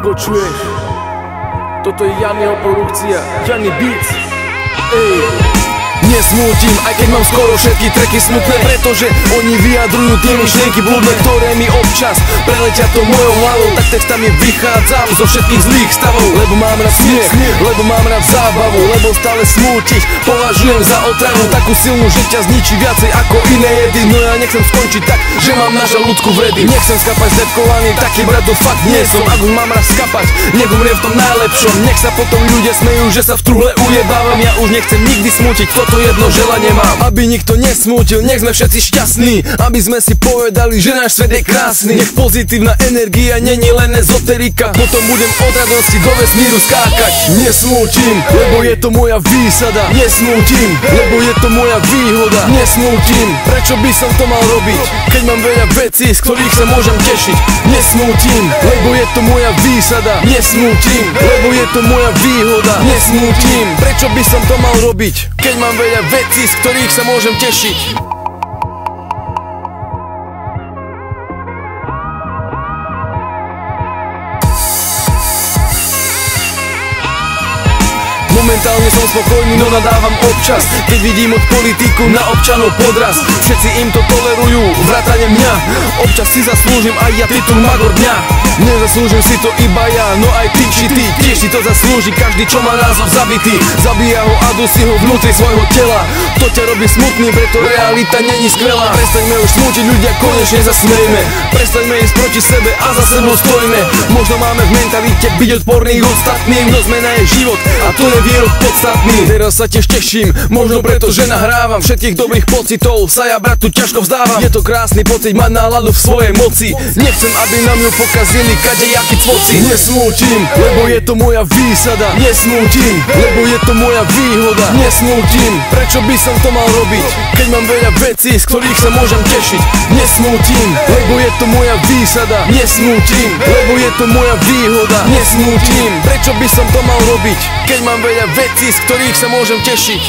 Počuješ? Toto je Janiho produkcia, Jani Beats. Nesmútim, aj keď mám skoro všetky tracky smutné, pretože oni vyjadrujú tie myšlienky blúdne, ktoré mi občas preletia to mojou hlavou. Tak textami vychádzam zo všetkých zlých stavov, lebo mám rád smiech, lebo mám rád zábavu, lebo stále smútiť považujem za otravu, takú silnú, že ťa zničí viacej ako iné jedy. No ja nechcem skončiť tak, že mám na žalúdku vredy. Nechcem skapať zdepkovaný, taký brat to fakt nie som. Ak už mám raz skapať, nech umriem v tom najlepšom. Nech sa potom ľudia smejú, že sa v truhle ujebávam. Ja už nechcem nikdy smútiť, toto jedno želanie mám, aby nikto nesmútil, nech sme všetci šťastní, aby sme si povedali, že náš svet je krásny. Nech pozitívna energia není len ezoterika, potom budem od radosti do vesmíru skákať. Nesmútim, lebo je to moja výsada. Nesmútim, lebo je to moja výhoda. Nesmútim, prečo by som to mal robiť, keď mám veľa vecí, z ktorých sa môžem tešiť. Nesmútim, lebo je to moja výsada. Nesmútim, lebo je to moja výhoda. Nesmútim, prečo by som to mal robiť, keď mám veľa vecí, z ktorých sa môžem tešiť. Momentálne som spokojný, no nadávam občas, keď vidím od politiku na občanov podraz. Všetci im to tolerujú, vrátane mňa. Občas si zaslúžim aj ja titul Magor dňa. Nezaslúžim si to iba ja, no aj ty či ty. Tiež si to zaslúži každý, čo má názov zabitý. Zabíja ho a dusí ho vnútri svojho tela. To ťa robí smutný, preto realita není skvelá. Prestaňme už smútiť, ľudia, konečne zasmejme. Prestaňme ísť proti sebe a za sebou stojme. Možno máme v mentalite byť odporný ostatným, no zmena je život a to je výrok podstatný. Teraz sa tiež teším, možno preto, že nahrávam. Všetkých dobrých pocitov sa ja bratu ťažko vzdávam. Je to krásny pocit mať náladu v svojej moci. Nechcem, aby na mňu pokazili kadejakí cvoci. Nesmútim, lebo je to moja výsada. Nesmútim, lebo je to moja výhoda. Nesmútim, prečo by som to mal robiť, keď mám veľa vecí, z ktorých sa môžem tešiť. Nesmútim, lebo je to moja výsada. Nesmútim, lebo je to moja výhoda. Nesmútim, prečo by som to mal robiť, keď mám veľa vecí, z ktorých sa môžem tešiť.